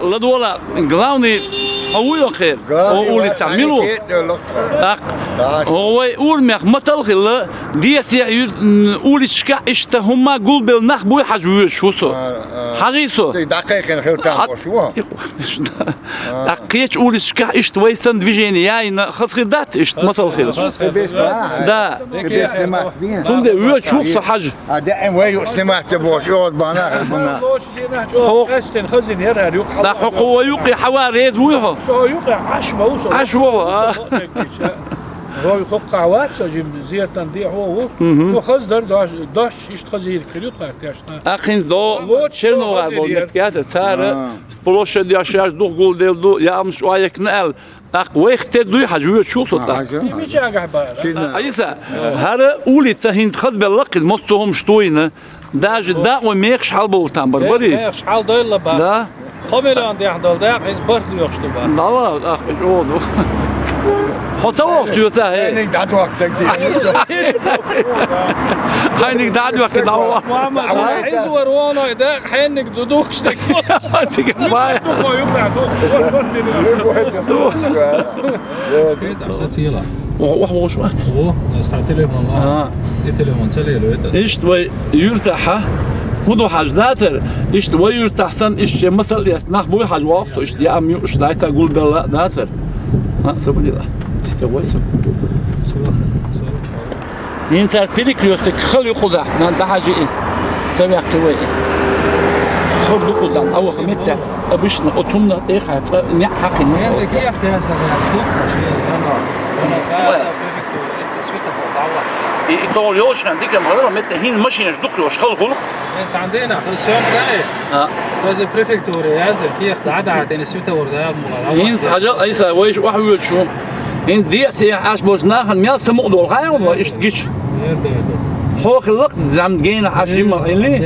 لدولا главный أول هو اللي تعمله هو يقول مثل خلا دي سيع أول شكا إشتهما قول بالنخ بوي حجوي شو صو حقيقة دقيقة خير تعمل شو دقيقة أول شكا إشتوي سندويجيني يعني خاص خدات إشت مثل خلا ده صندق ويا شو صحج دائما ويا سمعت بوشوط بنا لا حقوق يقي حواريز ويها يقع عشوة هو يقع واتسجم زير تنديع هو وخزدر داش يشتخزير كل يقع كاشنا أخين دو شرنو غابو متكاسة سارة سبلوش دي أشياء دو قول ديل دو يا مش وايك نقل أقوى اختار دو حجوية شو صدق يمشي عقبال أيسا هذا أولي تهين خز باللقي مستهم شتوينه داج دا وميخش حلبو تامبر بري ميخش حال دويل با دا قبلان دي حدال دا إز برد يخشتو با لا أخ جودو حسوا سيوتا هي هينك دعت وقتك دي هينك دعت وقت دعوة محمد عايز وروانا دا حينك دودوكش تكون باي يقع كده أساتيلا وحوش شو هو استعتلهم والله يتلهم تليلو إيش توي يرتاح هدو حاج داتر إيش توي يرتاح سن إيش مثل يسنخ بوي حاج واقص إيش دي أمي إيش دايتا قول دلا داتر ها سبني لا استويسو ينسر بيليكليوستك خلي قدح ده حاجة إيه سوي قوي خلي قدح أو خمتة أبشنا أطمنا تيخا نحق الناس يعني كي اختيار سريع إيطاليوش عندك المغرب متى هين ماشي نجدقلوش خل غلق انت عندنا في السيوم تاعي فاز بريفكتوري يازر كي اخت عدا تاني سويتا وردا هين حاجه ايسا ويش واحد يقول شو هين دي سياح عاش بوزناها ميال سمو دول غاية ولا ايش تجيش هو خلق زعم جينا عشرين مرة اللي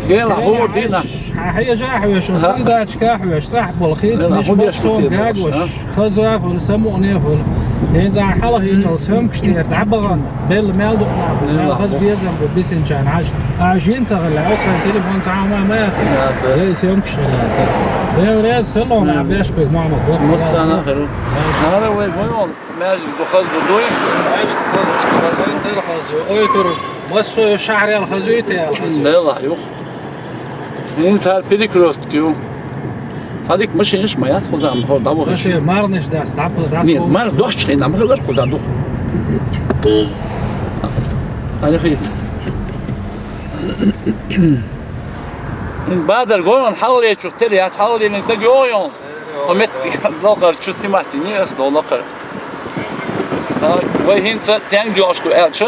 جينا هو دينا هي جاحوش وخلدا شكاحوش صاحب والخيط مش بصوم جاجوش خزاف ولا سمو نيفل ينزع حلقة إنه سمكش تعبغان بيل مالدو خز بيزم ببسنجان عاجين صغل عوض التليفون ساعة ما يصير ليس سمكش ده راس خلهم عباش بمعنى نص سنة خلو هذا وين ماجي بخز بدوي عايش خز اويتر وصف شعري الخزويتي الخزويتي لا يوخ ينسى بيديكروست كيو صديق مش إيش ما يأخذ عم هو دعوة مش مارنش داس تعبد داس نيت ما دوش خين عم غير خذ عدو هذا خيط إن بعد الجول نحاول يشوف تري هتحاول إنك تجيويون ومت لاقر شو سمعتي نيس ده لاقر وين تاني جاشتو ألش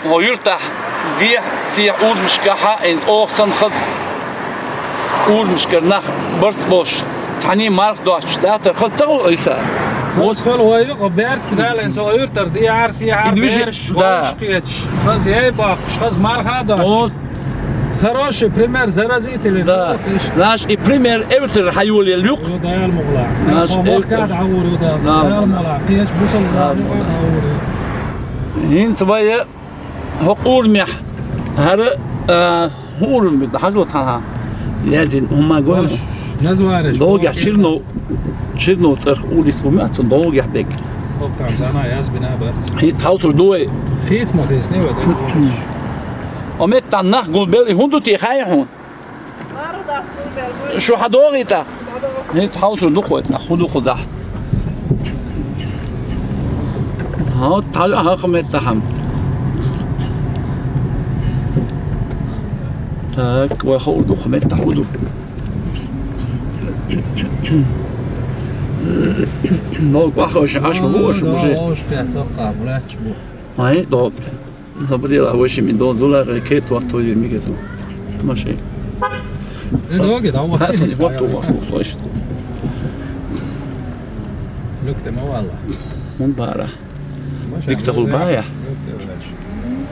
هو يرتاح دي في عود مشكحة إن أوختن خذ قول مش كرناخ برت بوش ثاني مارك دوش ده ترخص تقول إيسا خذ خل هو يقف بيرت كده إن سو يرتر دي عرسي عربيرش وشقيتش خذ هاي باقش خذ مارك هذا خروش بريمير زرازيت اللي ده لاش بريمير إبتر حيول اليوق ده المغلع لاش إبتر عور ده المغلع قيش بوصل عور هين سبايا هقول مح هذا هو بتحجوا ثانها لازم هما جوهم نزوارش دوجع شيرنو صرخ قول اسمه مات دوجع ديك وقع زعما ياز بنا برد هي تحاول دوي فيت ما بيسني وده ومت تنخ قول بالي هندو تي خايحون شو حدوغي تا هي تحاول دوقوت ناخذ خدح ها تعال ها قمت تحم تاك وخذوا خمت تحودوا نوك واخوش عاش بوش بوشي وش كاتوقع ولا تشبو هاي دوب صبري لا وش من $2 كيت وقتو يميكتو ماشي ده كده هو هاسي وقتو واش لوكت ما والله من بارح ديك سفل بايع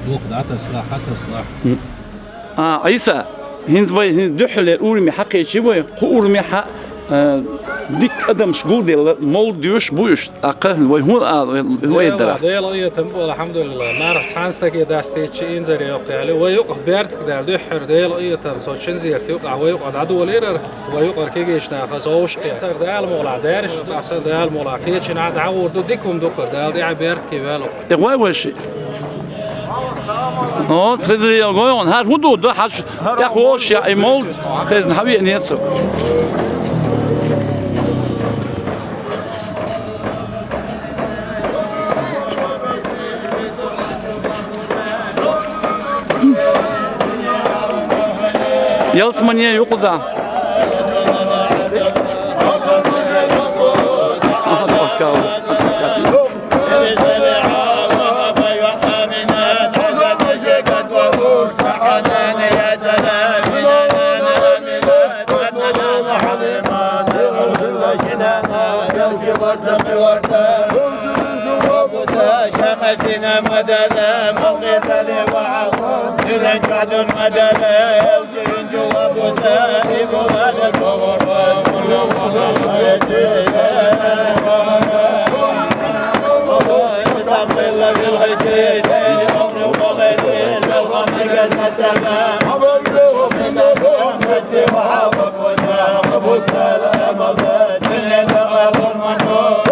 دوق دعته سلاح حتى سلاح عيسى هنز باي دحل أول محق يشبه قول محق ديك أدم شجودي مول ديوش بوش أقل وهو يدرى. ديال أيه تنبول الحمد لله ما رح تحانستك يداستيتش إنزل يوقع عليه ويوقع بيرتك دال دحر ديال أيه تنصوتشن زيرت يوقع ويوقع عدو ولير ويوقع كيجيش ناخذ أوش قيصر دال مولا دارش أحسن دال مولا قيتش نعد عور ديكم دكر دال دي عبيرت كيفالو. إغواي وش؟ تدري يقولون هاد هدو ده حش يخوش يا إيمول خزن حبي نيسو. يلسمني يقضى. شمسنا مدلا مغيث لوعظ إذا بعد المدلا يوجد جواب سائب هذا الكبر كل مصر يتقبل بالغيث أمر وغيث بالغم قد مسما عبده من الأمة وحافظ وساقب السلام الغد من يتغاب المنور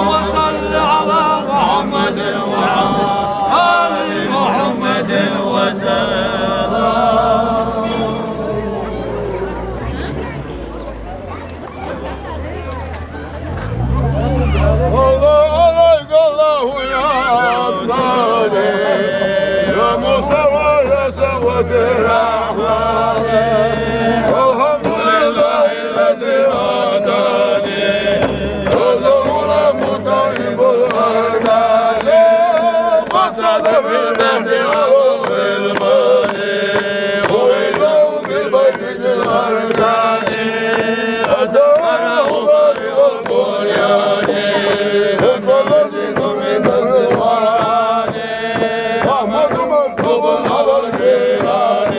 وصل على محمد وآل محمد وسلم. الله عليك الله يا عبدالي يا مصطفى يا سوة الرحمن. الحمد لله الذي هداني وزغرم طيب الأركان قصد بالمهد أو بالماني وإذا بالبيت الأركان أدوره طريق البنيان الذي سميت بالقرآن أحمد مكتوب على الجيران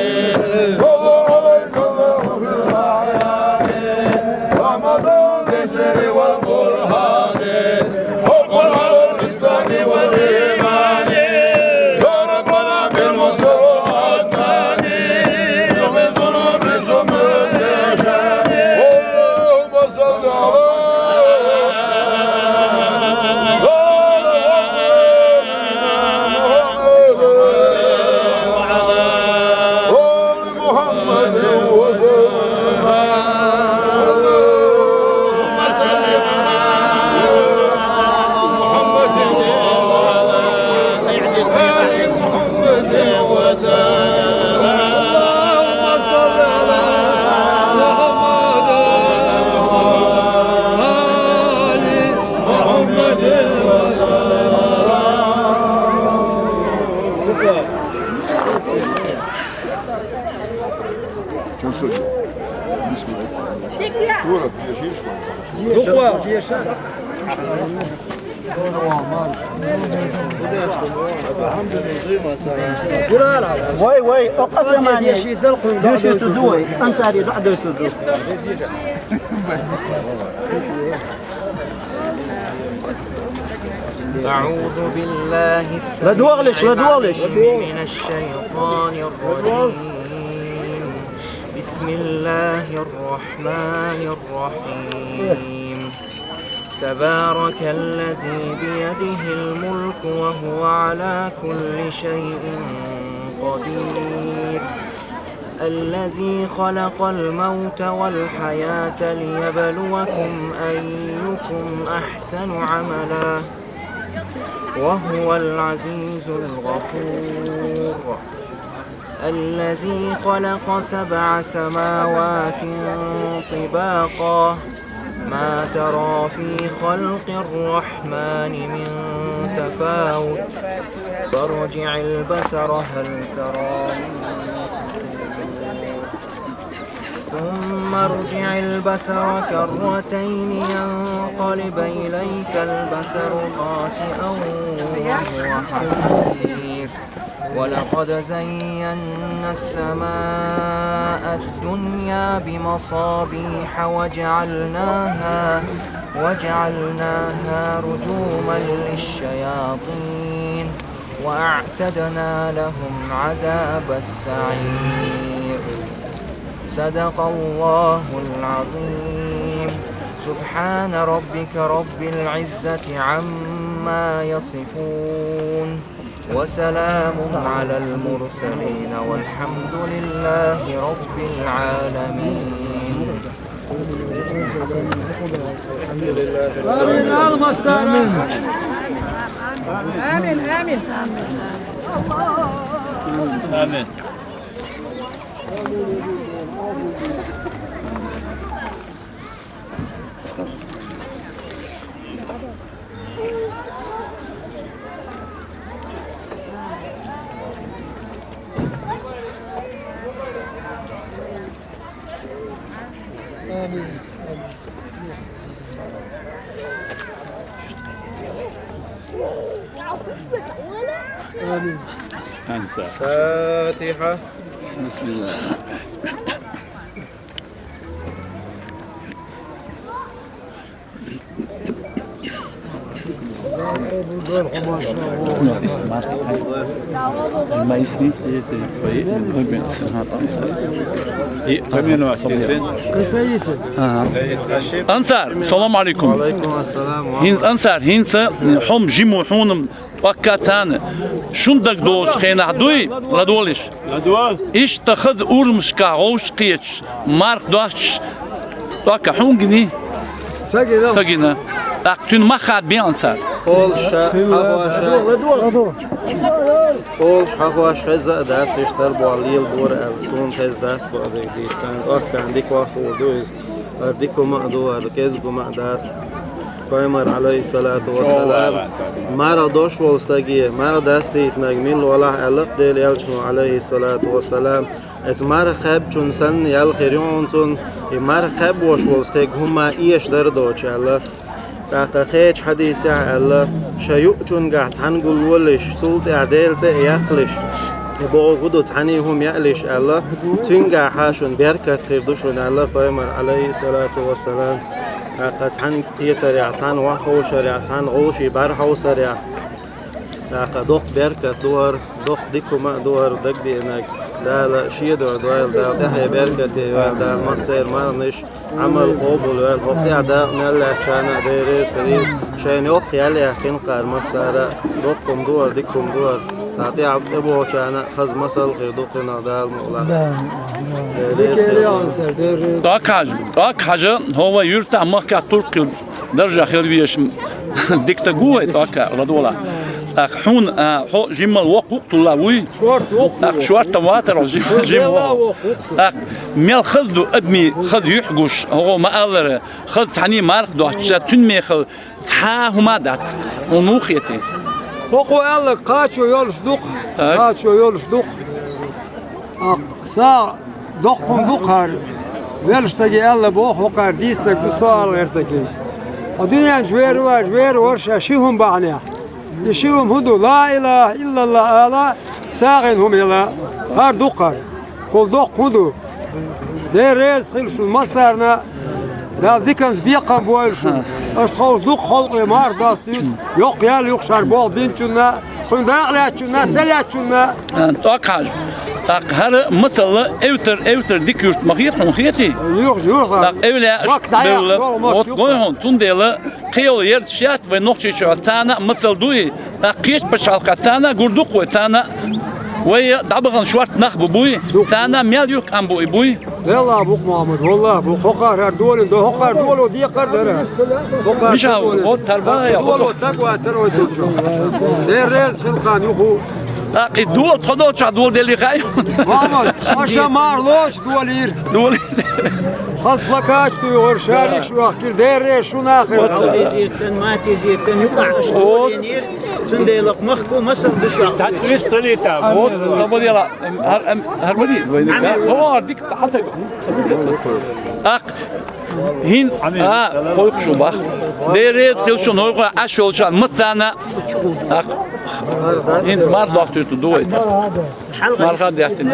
صلى عليك الله في الأعيان أحمد بالسر والقرآن حق على الإسلام والإيمان يا ربنا بالمصطفى العدنان ومن ظلم سمت شان اللهم صل على محمد وي وي أقف ماني دوش تدوي أنساري بعد تدوي أعوذ بالله السميع من الشيطان الرجيم. بسم الله الرحمن الرحيم. تبارك الذي بيده الملك وهو على كل شيء قدير. الذي خلق الموت والحياة ليبلوكم أيكم أحسن عملا وهو العزيز الغفور. الذي خلق 7 سماوات طباقا ما ترى في خلق الرحمن من تفاوت فارجع البصر هل ترى ثم ارجع البصر كرتين ينقلب إليك البصر خاسئا وهو حسير. ولقد زينا السماء الدنيا بمصابيح وجعلناها رجوما للشياطين وأعتدنا لهم عذاب السعير. صدق الله العظيم. سبحان ربك رب العزة عما يصفون وسلام على المرسلين والحمد لله رب العالمين. آمين آمين آمين. فاتحة. بسم الله. أنصار السلام عليكم. وعليكم السلام. هينز أنصار هينز حم جيمو حونم وكاتان شندك دوش خينا عدوي لدولش إيش تخذ أورمش كعوش قيتش مارك دوش توكا حونجني تجينا أكتون ما خاد بين أنصار Ol hava şeza da seçter bu alil bor son tez ders bu azeydi kan akkan dik vaqt uduz ardiko ma'du arkez bu ma'dat Peygamber aleyhissalatu vesselam mara doş volstagi mara dasti itnagmin wala alaq del yalchnu aleyhissalatu vesselam et mara khab chun san yal khirion chun mara khab wosh volstag huma ish dar doch Allah تحتاج حديث الله شيؤتون قاعد هنقول ولش صوت عدالة يقلش يبغوا قدوت عنيهم يقلش الله تنقع حاشون بركة خيردوشون الله فيما عليه الصلاة والسلام قاعد هن تيتر يعتان وحوش يعتان غوشي برحو سريع قاعد دوق بركة دور دوق ديكو ما دور دق دي انك ده لا شيء دور ده ده بركة ده مصير ما نش عمل قبول والوقت عدا نلا كان ديرس قليل شيء يوق يالي أخين قار مسارة دوقكم دور ديكم دور تعطي عبد أبوه كان خز مسل غير دوقنا دال مغلا داك حاجة هو يرتع مكة تركي درجة خلويش ديكتا جوه داك ردولا حون حو جمال وقت طلابي شوارت واتر جمال ميل خذ أدمي خذ يحجوش هو ما قدر خذ حني مارك دوش تنمي خذ تحاه ما دات ونوخيتي هو قال لك قاتشو يولش دوق قاتشو يولش دوق سا دوقكم دوقار ويلش تجي الله بوخ وقار ديستك بسؤال غير تكين الدنيا جوير ورشة شيهم بعنيا يشيهم هدو لا إله إلا الله ألا ساغنهم إلا هار دوقار قل دوق هدو دير ريز خلشو المصارنا لا ذكنز بيقام بوالشو أشخاص دوق خلق مار داستيوس يوق يال يقشار بول بينشونا خنداقلاتشونا تسلاتشونا توك حاج هر مثلا اوتر ديكورت مخيتي يوق اولا وقت قويهم تنديلا قيول يرتشات ونقشي شو تانا مثل دوي قيش بشالقة تانا قردوق وتانا ويا دعبغن شوارت نخبو بوي تانا ميل يوك ام بوي والله ابوك محمد والله ابو خقار دول دو خقار دول دي قدر مش هو تربا يا دول تقوى تروي دير ريز في القان يخو الدول تخدوش دول ديالي خايف محمد اشا مارلوش دول خاص لكاش تو ورشاريك شو اخير دير شو ناخذ تيزيتن ما تيزيتن يقع شنير تنديلق مخكو مسل دشوا تعرفش طريقة هو يلا هربدي هو ديك حتى هين خوك شو باخ ديريز خلشون هو اشول شان مسانا هين مار دكتور دويت مارخا ديستن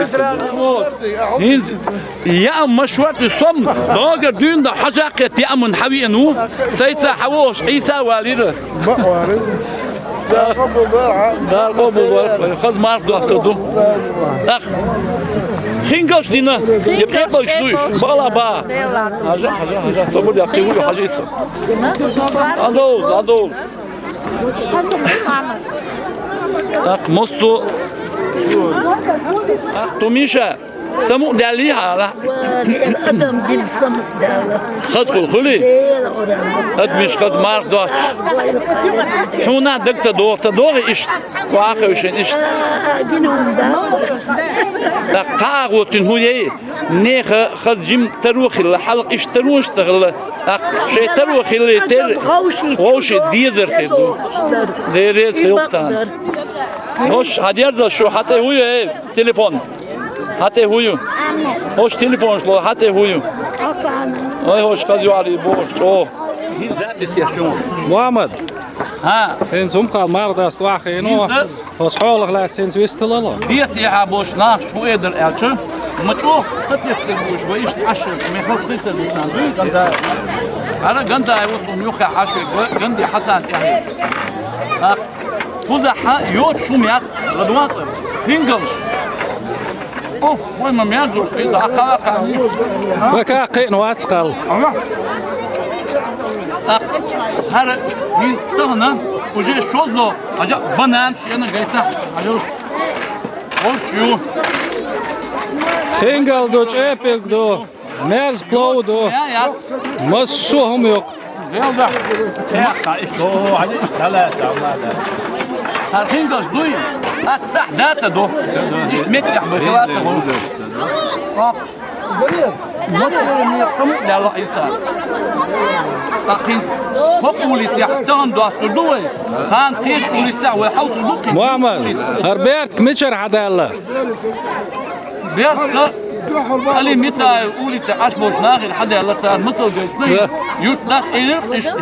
هين يا مشوار الصم داغر دون ده حجاقه يامن حوي انو سيسا حوش عيسى واليرس دار قبول خز مارك دكتور اخ خينجوش دينا يبقى يشلوش بالا با حاجه صبر يا قيوي حاجه يصير ادول اخ مصو اخ توميشا سمو داليها لا الأدم دي سمو دالة خذ الخلي مش خذ مارك دوش حونا دك تدور إيش واخر وشين إيش دك تعاقو تنهوي نيخ خذ جيم تروخ الحلق إيش تروش تغل شيء تروخ اللي تر غوشي ديزر خيدو ديريز خيوتان hoş hadi yarda şu hata huyu telefon hata huyu hoş telefon şlo hata huyu ay hoş kazıyor ali boş o محمد ها إن سمك مرضى استواخي إنه فصحولك لا تنس ويستللا ديس يا بوش ناخ شو قدر أعشر ما تشوف خطيت بوش وإيش عشر ما خطيت الإنسان جندا أنا جندا يوصل ميوخي عشر جندي حسن يعني خذ يوت شو ميات غدوات فينجلز اوف وين ما ميادو اذا حقا وكاقي نواتقل هذا يستغنى وجه شوزلو اجا بنان انا قايته اجا شو Fingel doet epik doet. Mers blauw doet. Ja. Massoهم yok. Geweldig. Ja, ik hoor ثلاثة الفينجلز دوي صح ذاته دو مش متع بثلاثة مصر إني يقتمع لا رئيسان لكن هو بوليس يحترم دواسته دوي كان كيف بوليس ويحاول يلقي Muammer, Herbert Mitcher hadella. بيرت قالي متى بوليس عشبوس ناخي لحد الله صار مصر قلت يطلق إلى قشتي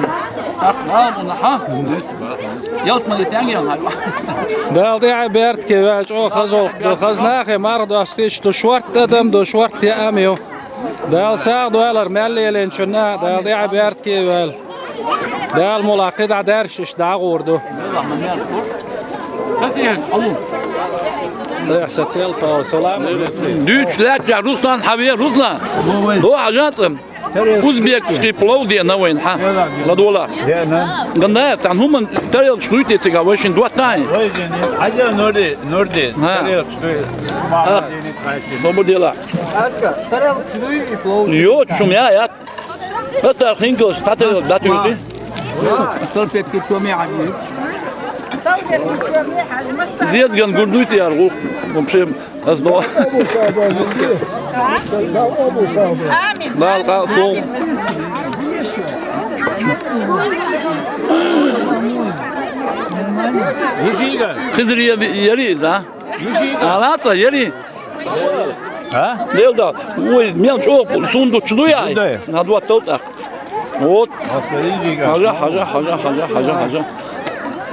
أخلاق ونحا يوسف من الثاني Dal die Herbert geweest ook gezond. De gaznache maar dat is de zwart adam de zwart amio. Dal saad weller melli chuna dal die Herbert gewel. Dal mulaqid adarsh is daar gordo. يحسن سيلتا سلام Duitsland ja Rusland حبيبي Rusland هو عجاتهم Uzbek скиплов дия на войн ха ладола ганда там هم تريل شلوت يتجا وشين دوتاين عجل نوردي ها بابوديلا Aska, ترى شنو يفلو يو شو يا بس الخينجوس تاتل داتيوتي صرفت كتسومي عجيب زياد كان قردويتي يا رغوك ومشي أصدوا لا القاصوم خزري يري ذا علاقة يري ها ليل ده هو ميل شوف صندوق شلويا هذا توتك وات حاجة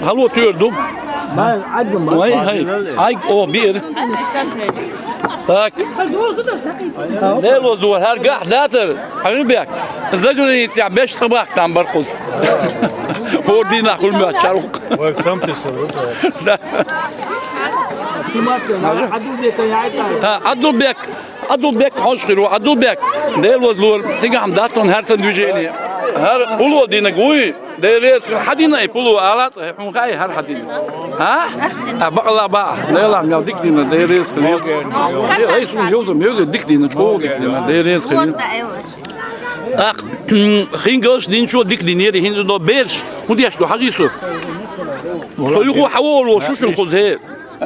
هلو تيردو هاي او بير تاك ديلوز دور هر قاح داتر حبيبي بيك الزجري يتسع باش صباح تام برقص وردينا كل ما تشارك عدو بيك حشرو عدو بيك ديلوز دور تيجي عم داتون هر سندويجيني هر قولوا دينا قوي ديريس حدينا يقولوا على حمخاي هر حدينا ها بقى بقى لا لا ديك دينا ديريس خليل ايش يوزم ديك دينا شو ديك دينا ديريس خليل خينجوش دين شو ديك دينيري هند دو بيرش ودي اشتو حاجيسو سويقو حوول وشوش نخذ هيك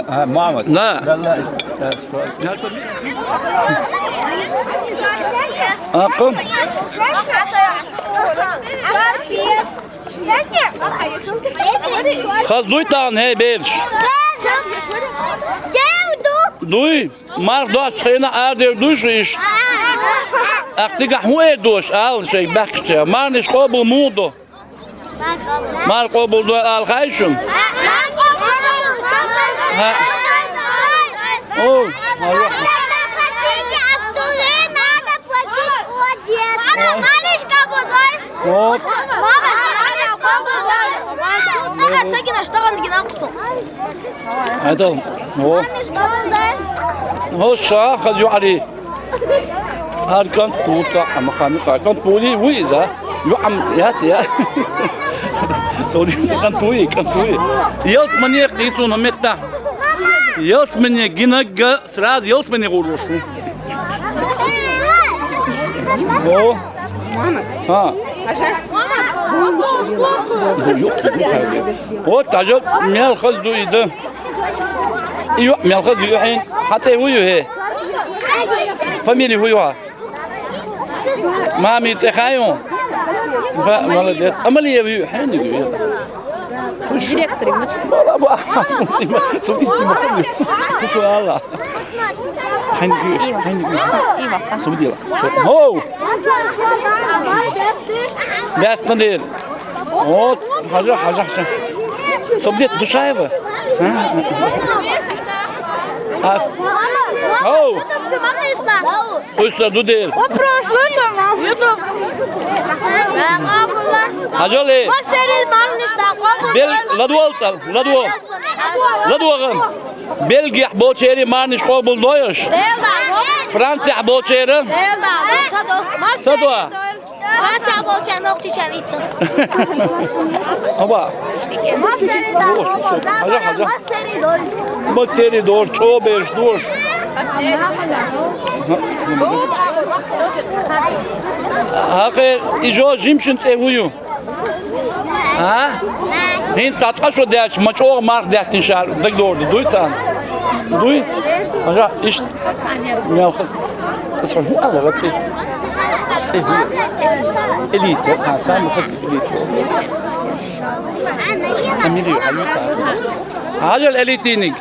معمد لا قم خاص دوي تان هي بيرش دوي مار دوش خينا ادر دوش ايش اختيق هو دوش al شيء بخشه مار نش قبل مودو مار قبل دو الخايشم ها اوه هذا هو الشاخ الجعري هذا كان توتا أما كان تولي ويزا يعم يا سودي كان توي يوس من يقيسون متى يوس من يجينا سراز يوس من يقولوشوا هو ها هو تعجب ميال خزدو إيده إيوه ميال خزدو الحين حتى هو هي فميلي هو ما ميتخايون فولدت أملي يبي الحين يقول لا بقى صوتي ما كنت الله حين صوتي لا هو داس ندير هو حاجة صوتي تشايبه أس هو Oyster du değil. O prošlo to na YouTube. هجولي سري المعنش دا بيل لدوغن بلجي حبوشيري مانش قبل دويش فرنسا حبوشيري صدوا فرنسا حبوشيري نوختي شاليتو أبا سري دا سري دول مستري دور شوبش دوش هاكي إجوا جيمشن تهويو ها هين ساتقا شو داش مچوغ مارك داستين شار دك دور دويتان دوي اجا ايش يا اخي اسمع هو هذا غتسي اليت ها سام خذ اليت اميليو حيوتا هذا الاليتينيك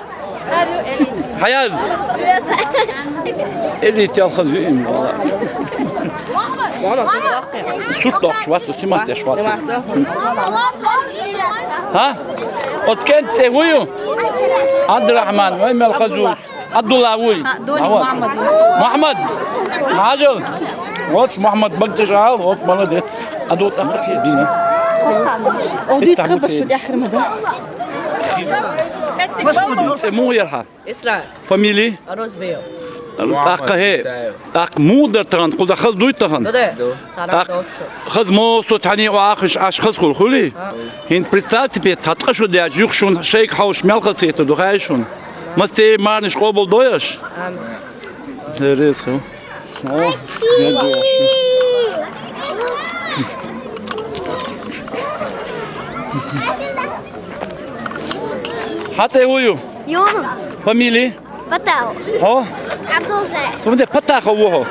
حياز اليت ياخذ سوت شوات سمعت شوات ها وتكنت سويو عبد الرحمن وين الخزوج عبد الله وي محمد عاجل وات محمد بقتش عال وات بلدت ادوت اخر شيء بينا ودي تخبش في اخر مدى مو يرحل إسرائيل فاميلي أروز بيو اق هي اق مودر تغن قد خذ دويت تغن خذ مو صوت هني واخش اش خذ خل خلي هين بريستاسي بيت تقشو دي جوخشون شيك حوش ملقسيت دو خايشون مستي مانش قبل دويش درسو حتى هو يونس فاميلي فتاو ها عبد الزاهد سمده پتا خو